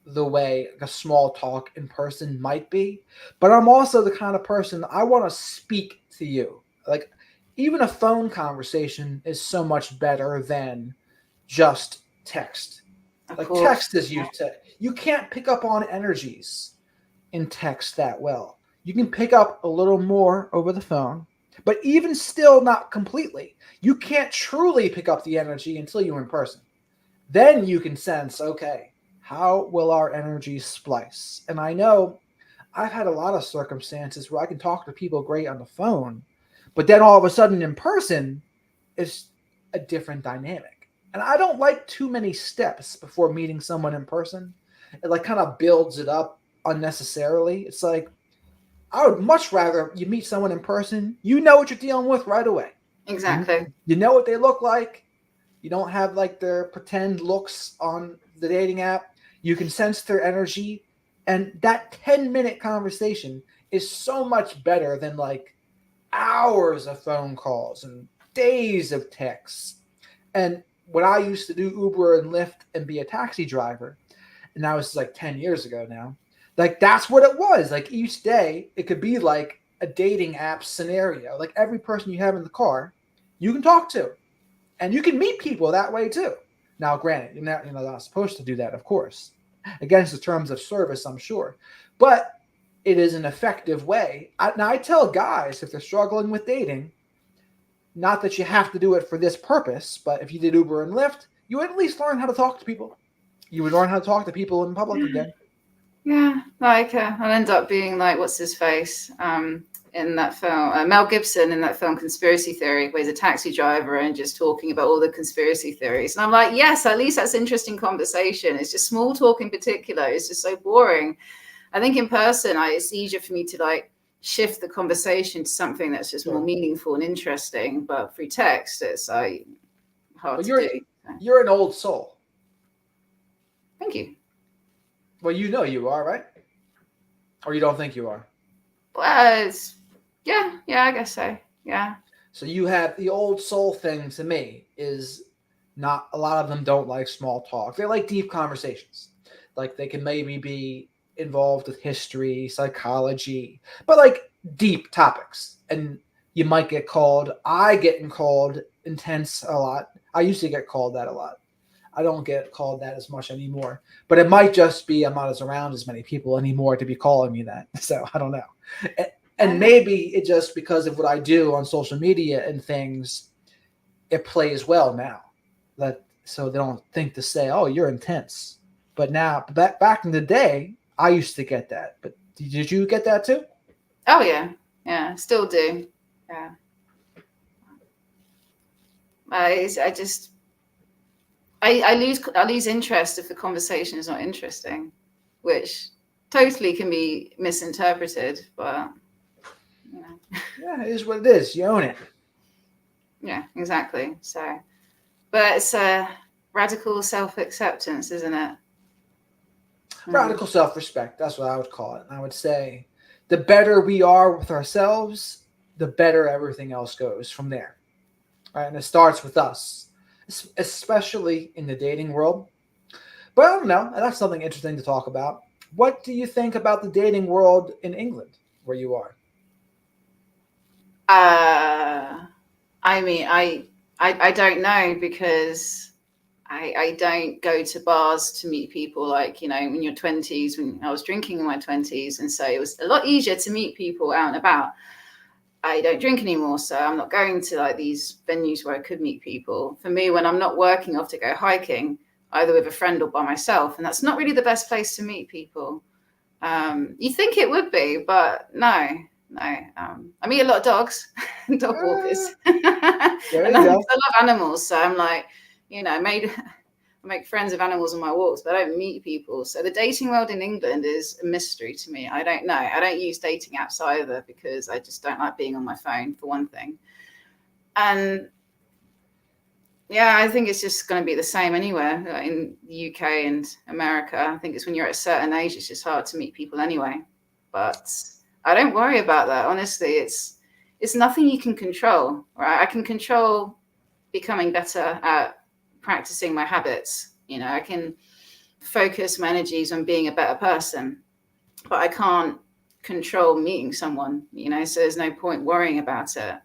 the way a small talk in person might be. But I'm also the kind of person I want to speak to you. Like, even a phone conversation is so much better than just text. Like, text is used to, you can't pick up on energies in text that well. You can pick up a little more over the phone, but even still not completely. You can't truly pick up the energy until you're in person. Then you can sense, okay, how will our energies splice? And I know I've had a lot of circumstances where I can talk to people great on the phone, but then all of a sudden in person, it's a different dynamic. And I don't like too many steps before meeting someone in person. It like kind of builds it up unnecessarily. It's like, I would much rather you meet someone in person. You know what you're dealing with right away. Exactly. You know what they look like. You don't have like their pretend looks on the dating app. You can sense their energy. And that 10-minute conversation is so much better than like hours of phone calls and days of texts. And when I used to do Uber and Lyft and be a taxi driver, and that was like 10 years ago now, like that's what it was. Like each day, it could be like a dating app scenario. Like every person you have in the car, you can talk to. And you can meet people that way too. Now, granted, you're not supposed to do that, of course, against the terms of service, I'm sure, but it is an effective way. I tell guys if they're struggling with dating, not that you have to do it for this purpose, but if you did Uber and Lyft, you would at least learn how to talk to people. You would learn how to talk to people in public again. Yeah, like I'll end up being like, what's his face in that film, Mel Gibson in that film Conspiracy Theory, where he's a taxi driver and just talking about all the conspiracy theories. And I'm like, yes, at least that's interesting conversation. It's just small talk in particular. It's just so boring. I think in person, it's easier for me to like shift the conversation to something that's just more meaningful and interesting. But through text, it's hard to do. You're an old soul. Thank you. Well, you are, right? Or you don't think you are? Well, yeah, I guess so. Yeah. So you have the old soul thing to me is not, a lot of them don't like small talk. They like deep conversations. Like they can maybe be involved with history, psychology, but like deep topics. And you might get called, I get called intense a lot. I used to get called that a lot. I don't get called that as much anymore, but it might just be I'm not as around as many people anymore to be calling me that. So I don't know. And maybe it just because of what I do on social media and things, it plays well now. So they don't think to say, oh, you're intense. But now, back in the day, I used to get that. But did you get that too? Oh, yeah. Yeah, still do. Yeah. I lose interest if the conversation is not interesting, which totally can be misinterpreted, but you know. Yeah, it is what it is. You own it. Yeah, exactly. So, but it's a radical self-acceptance, isn't it? Radical self-respect. That's what I would call it. And I would say the better we are with ourselves, the better everything else goes from there. Right? And it starts with us, especially in the dating world. But I don't know. That's something interesting to talk about. What do you think about the dating world in England, where you are? I mean, I don't know, because I don't go to bars to meet people like, in your 20s, when I was drinking in my 20s. And so it was a lot easier to meet people out and about. I don't drink anymore, so I'm not going to like these venues where I could meet people. For me, when I'm not working, I have to go hiking, either with a friend or by myself. And that's not really the best place to meet people. You think it would be, but no. I meet a lot of dogs, dog walkers. There And you go. I love animals. So I'm like, I make friends with animals on my walks, but I don't meet people. So the dating world in England is a mystery to me. I don't know. I don't use dating apps either, because I just don't like being on my phone, for one thing. And yeah, I think it's just going to be the same anywhere, like in the UK and America. I think it's when you're at a certain age, it's just hard to meet people anyway. But I don't worry about that. Honestly, it's nothing you can control, right? I can control becoming better at practicing my habits. I can focus my energies on being a better person, but I can't control meeting someone, so there's no point worrying about it.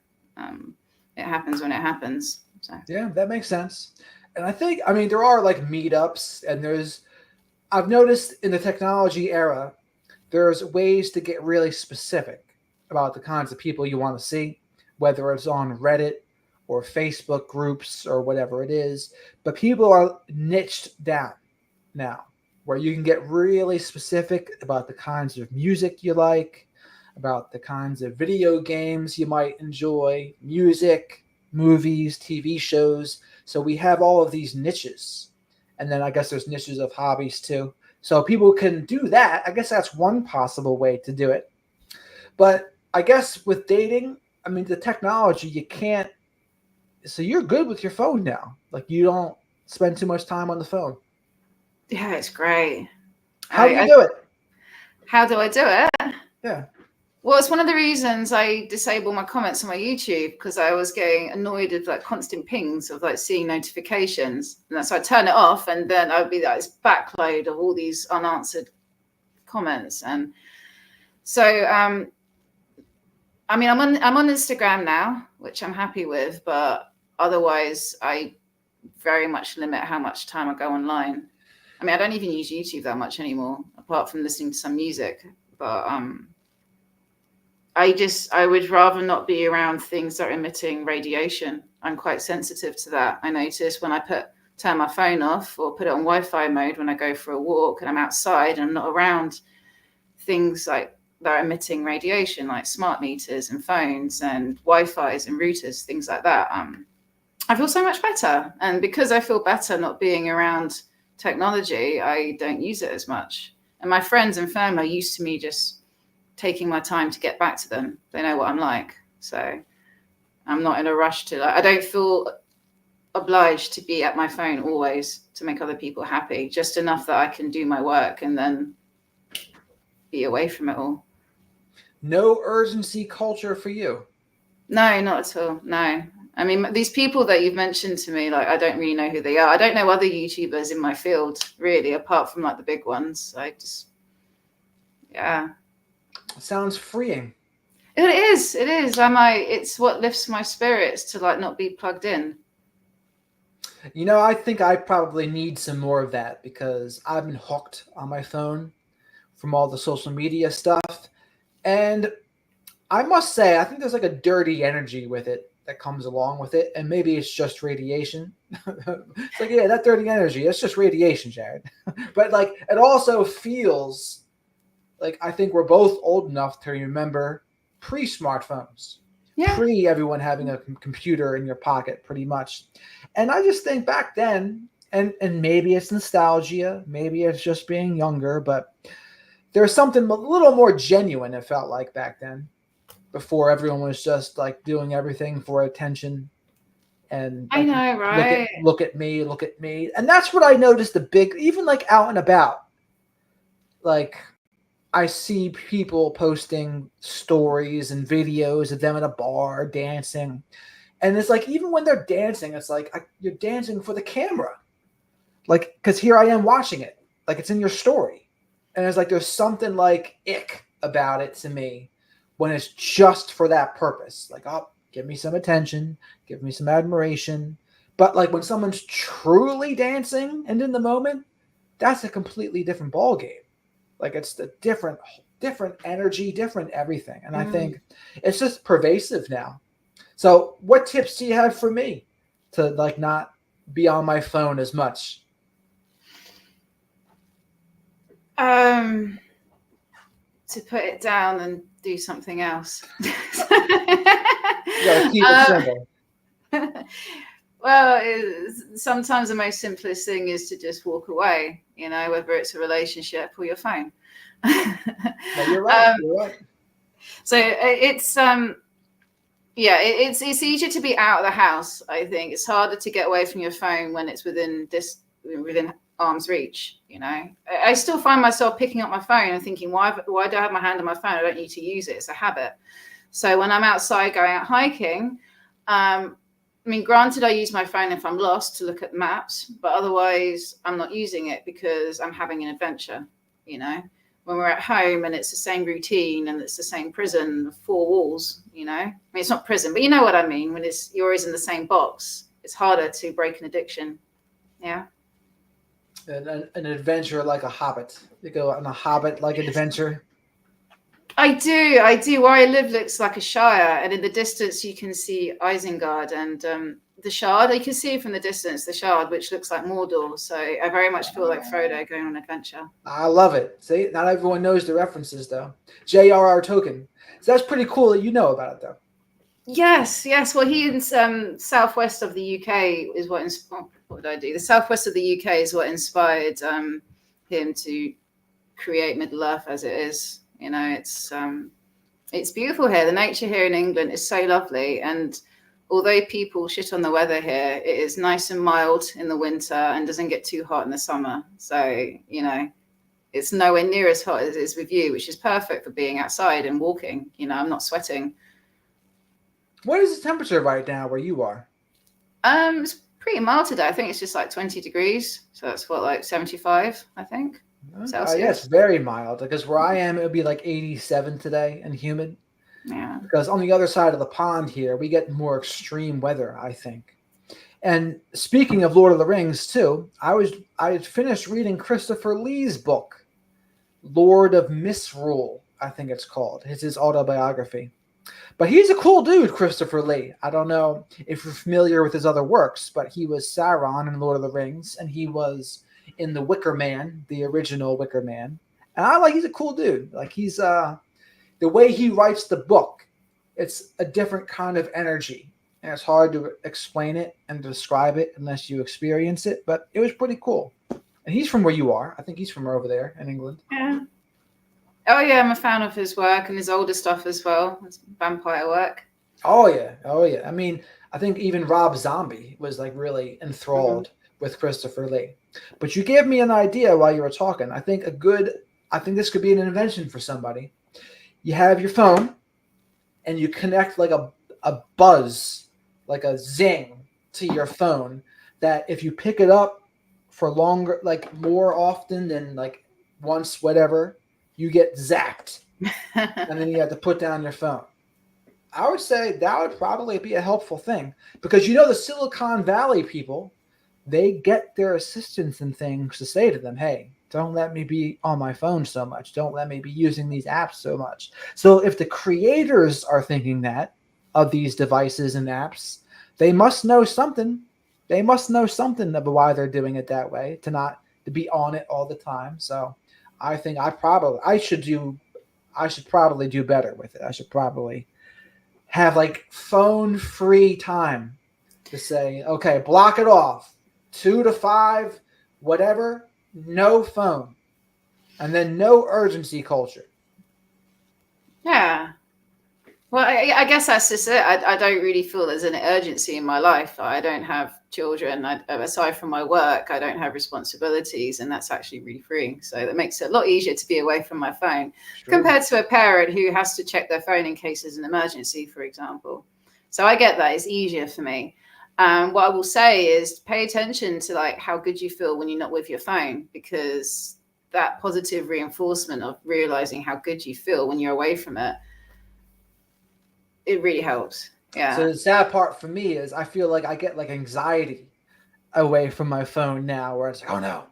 It happens when it happens. So. Yeah, that makes sense. And I think, there are like meetups, and I've noticed in the technology era, there's ways to get really specific about the kinds of people you want to see, whether it's on Reddit or Facebook groups or whatever it is. But people are niched down now, where you can get really specific about the kinds of music you like, about the kinds of video games you might enjoy, music, movies, TV shows. So we have all of these niches. And then I guess there's niches of hobbies too. So people can do that. I guess that's one possible way to do it. But I guess with dating, the technology, you can't. So you're good with your phone now. Like you don't spend too much time on the phone. Yeah, it's great. How do you do it? How do I do it? Yeah. Well, it's one of the reasons I disable my comments on my YouTube, because I was getting annoyed with like constant pings of like seeing notifications. And so I turn it off, and then I would be like this backload of all these unanswered comments. And so, I'm on Instagram now, which I'm happy with, but otherwise I very much limit how much time I go online. I mean, I don't even use YouTube that much anymore, apart from listening to some music. But I would rather not be around things that are emitting radiation. I'm quite sensitive to that. I notice when I turn my phone off or put it on Wi-Fi mode when I go for a walk and I'm outside and I'm not around things like that are emitting radiation, like smart meters and phones and Wi-Fi's and routers, things like that. I feel so much better. And because I feel better not being around technology, I don't use it as much. And my friends and family are used to me just taking my time to get back to them. They know what I'm like. So I'm not in a rush to, I don't feel obliged to be at my phone always to make other people happy, just enough that I can do my work and then be away from it all. No urgency culture for you? No, not at all. No. I mean, these people that you've mentioned to me, like, I don't really know who they are. I don't know other YouTubers in my field, really, apart from like the big ones. I just, yeah. Sounds freeing. It is. It is. It's what lifts my spirits to like not be plugged in. You know, I think I probably need some more of that because I've been hooked on my phone from all the social media stuff. And I must say, I think there's like a dirty energy with it that comes along with it. And maybe it's just radiation. It's like, yeah, that dirty energy, it's just radiation, Jared. But like, it also feels like I think we're both old enough to remember pre-smartphones. Yeah. Pre everyone having a computer in your pocket, pretty much. And I just think back then, and maybe it's nostalgia, maybe it's just being younger, but there's something a little more genuine it felt like back then, before everyone was just like doing everything for attention. And like, I know, right? Look at me. And that's what I noticed the big, even like out and about. Like, I see people posting stories and videos of them at a bar dancing. And it's like, even when they're dancing, it's like, you're dancing for the camera. Like, because here I am watching it. Like, it's in your story. And it's like, there's something like ick about it to me when it's just for that purpose. Like, oh, give me some attention, give me some admiration. But like when someone's truly dancing and in the moment, that's a completely different ballgame. Like, it's the different energy, different everything. And I think it's just pervasive now. So what tips do you have for me to like not be on my phone as much? To put it down and do something else. You gotta keep it simple. Well, sometimes the most simplest thing is to just walk away, you know, whether it's a relationship or your phone. No, you're right. You're right. So it's it's easier to be out of the house. I think it's harder to get away from your phone when it's within arm's reach. You know, I still find myself picking up my phone and thinking, why do I have my hand on my phone? I don't need to use it. It's a habit. So when I'm outside going out hiking, I mean, granted, I use my phone if I'm lost to look at maps, but otherwise I'm not using it because I'm having an adventure. You know, when we're at home and it's the same routine and it's the same prison, 4 walls, you know, I mean, it's not prison, but you know what I mean? When you're always in the same box, it's harder to break an addiction. Yeah. An adventure like a hobbit. You go on a hobbit like adventure. I do. Where I live looks like a shire, and in the distance you can see Isengard and the Shard. You can see from the distance the Shard, which looks like Mordor. So I very much feel like Frodo going on an adventure. I love it. See, not everyone knows the references though. J.R.R. Tolkien. So that's pretty cool that you know about it though. Yes. Well, he in southwest of the UK is what inspired. What did I do? The southwest of the UK is what inspired him to create Middle Earth as it is. You know, it's beautiful here. The nature here in England is so lovely, and although people shit on the weather here, it is nice and mild in the winter and doesn't get too hot in the summer. So, you know, it's nowhere near as hot as it is with you, which is perfect for being outside and walking. You know, I'm not sweating. What is the temperature right now where you are? It's pretty mild today. I think it's just like 20 degrees. So that's what, like 75, I think. Yes, very mild. Because where I am, it would be like 87 today and humid. Yeah. Because on the other side of the pond here, we get more extreme weather, I think. And speaking of Lord of the Rings too, I had finished reading Christopher Lee's book, Lord of Misrule, I think it's called. It's his autobiography. But he's a cool dude, Christopher Lee. I don't know if you're familiar with his other works, but he was Sauron in Lord of the Rings, and he was in The Wicker Man, the original Wicker Man. And he's a cool dude. Like he's the way he writes the book, it's a different kind of energy. And it's hard to explain it and describe it unless you experience it, but it was pretty cool. And he's from where you are. I think he's from over there in England. Yeah. Oh yeah, I'm a fan of his work and his older stuff as well. His vampire work. Oh yeah. I mean, I think even Rob Zombie was like really enthralled with Christopher Lee. But you gave me an idea while you were talking. I think this could be an invention for somebody. You have your phone and you connect like a buzz, like a zing to your phone that if you pick it up for longer, like more often than like once, whatever, you get zapped. And then you have to put down your phone. I would say that would probably be a helpful thing because the Silicon Valley people, they get their assistants and things to say to them, hey, don't let me be on my phone so much. Don't let me be using these apps so much. So if the creators are thinking that of these devices and apps, they must know something. They must know something about why they're doing it that way, to be on it all the time. So I think I should probably do better with it. I should probably have like phone free time to say, okay, block it off 2 to 5, whatever, no phone, and then no urgency culture. Yeah. Well, I guess that's just it. I don't really feel there's an urgency in my life. I don't have children. Aside from my work, I don't have responsibilities, and that's actually really freeing. So that makes it a lot easier to be away from my phone compared to a parent who has to check their phone in case there's an emergency, for example. So I get that. It's easier for me. What I will say is pay attention to like how good you feel when you're not with your phone, because that positive reinforcement of realizing how good you feel when you're away from it, it really helps. Yeah. So the sad part for me is I feel like I get like anxiety away from my phone now, where it's like, oh no,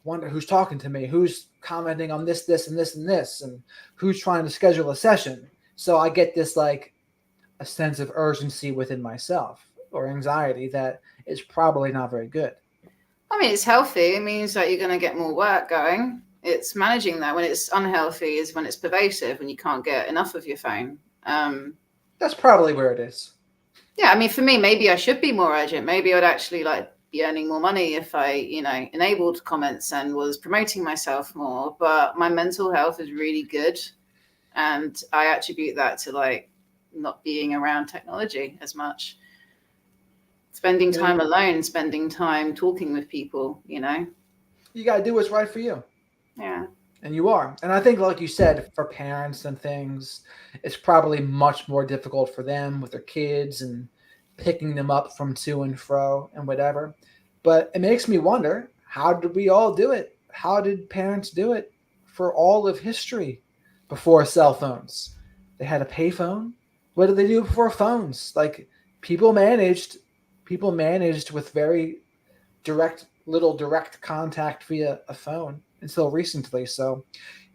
wonder who's talking to me, who's commenting on this, and this, and this, and who's trying to schedule a session. So I get this like a sense of urgency within myself or anxiety that is probably not very good. I mean, it's healthy. It means that you're going to get more work going. It's managing that. When it's unhealthy is when it's pervasive, when you can't get enough of your phone. That's probably where it is. Yeah, I mean, for me, maybe I should be more urgent. Maybe I'd actually like be earning more money if I, enabled comments and was promoting myself more. But my mental health is really good, and I attribute that to like not being around technology as much. Spending time alone, spending time talking with people, You got to do what's right for you. Yeah. And you are. And I think, like you said, for parents and things, it's probably much more difficult for them with their kids and picking them up from to and fro and whatever. But it makes me wonder, how did we all do it? How did parents do it for all of history before cell phones? They had a payphone. What did they do before phones? Like people managed with very direct contact via a phone until recently. So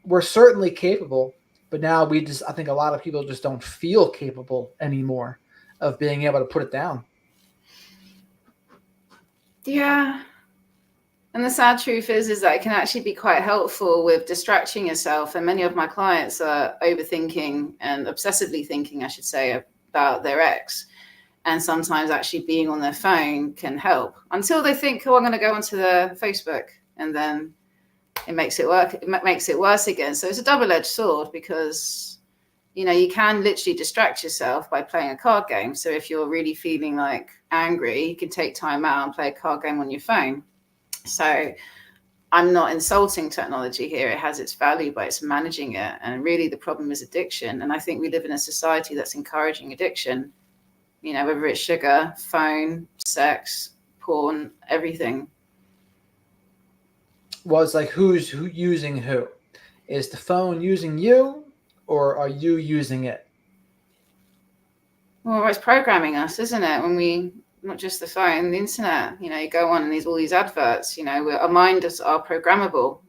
we're certainly capable, but now I think a lot of people just don't feel capable anymore of being able to put it down. Yeah. And the sad truth is that it can actually be quite helpful with distracting yourself. And many of my clients are overthinking and obsessively thinking, I should say, about their ex. And sometimes actually being on their phone can help until they think, oh, I'm going to go onto the Facebook, and then it makes it work. It makes it worse again. So it's a double-edged sword because, you can literally distract yourself by playing a card game. So if you're really feeling like angry, you can take time out and play a card game on your phone. So I'm not insulting technology here. It has its value, but it's managing it. And really the problem is addiction. And I think we live in a society that's encouraging addiction, whether it's sugar, phone, sex, porn, everything. Well, it's like who's using who? Is the phone using you, or are you using it? Well, it's programming us, isn't it? When we not just the phone, the internet. You go on and there's all these adverts. Our minds are programmable.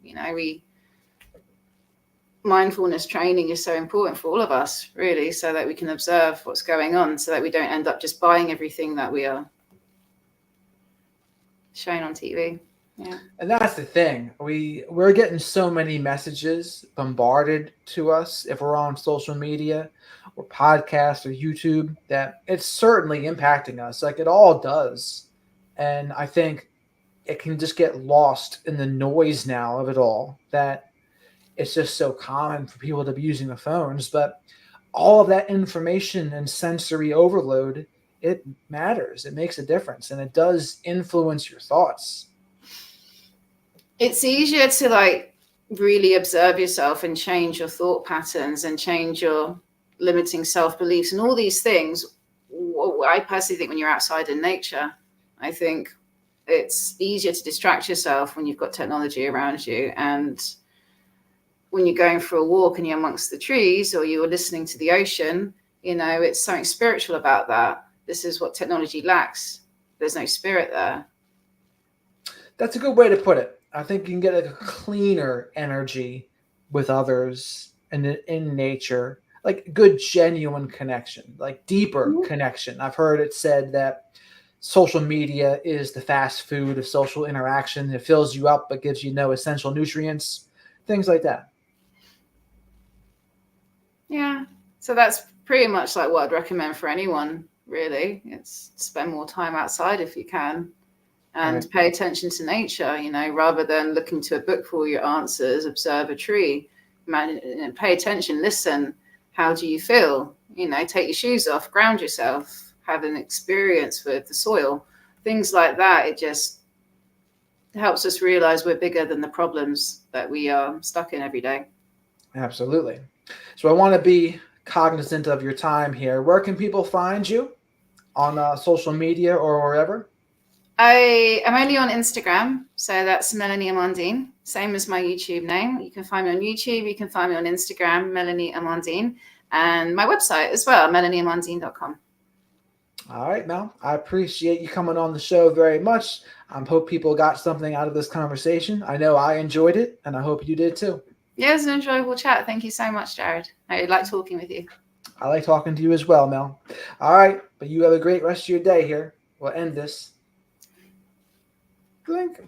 Mindfulness training is so important for all of us, really, so that we can observe what's going on, so that we don't end up just buying everything that we are shown on TV. Yeah. And that's the thing. We're getting so many messages bombarded to us if we're on social media or podcasts or YouTube that it's certainly impacting us. Like it all does. And I think it can just get lost in the noise now of it all, that it's just so common for people to be using the phones. But all of that information and sensory overload, it matters. It makes a difference, and it does influence your thoughts. It's easier to really observe yourself and change your thought patterns and change your limiting self-beliefs and all these things. I personally think when you're outside in nature, I think it's easier to distract yourself when you've got technology around you. And when you're going for a walk and you're amongst the trees or you're listening to the ocean, it's something spiritual about that. This is what technology lacks. There's no spirit there. That's a good way to put it. I think you can get a cleaner energy with others and in nature, like good, genuine connection, like deeper connection. I've heard it said that social media is the fast food of social interaction. It fills you up, but gives you no essential nutrients, things like that. Yeah. So that's pretty much like what I'd recommend for anyone, really. It's spend more time outside if you can. And pay attention to nature, rather than looking to a book for all your answers. Observe a tree, pay attention, listen. How do you feel? Take your shoes off, ground yourself, have an experience with the soil, things like that. It just helps us realize we're bigger than the problems that we are stuck in every day. Absolutely. So I want to be cognizant of your time here. Where can people find you on social media or wherever? I am only on Instagram, so that's Melanioe Amandine, same as my YouTube name. You can find me on YouTube, you can find me on Instagram, Melanioe Amandine, and my website as well, melanieamandine.com. All right, Mel. I appreciate you coming on the show very much. I hope people got something out of this conversation. I know I enjoyed it, and I hope you did too. Yeah, it was an enjoyable chat. Thank you so much, Jared. I like talking with you. I like talking to you as well, Mel. All right, but you have a great rest of your day here. We'll end this. Blink.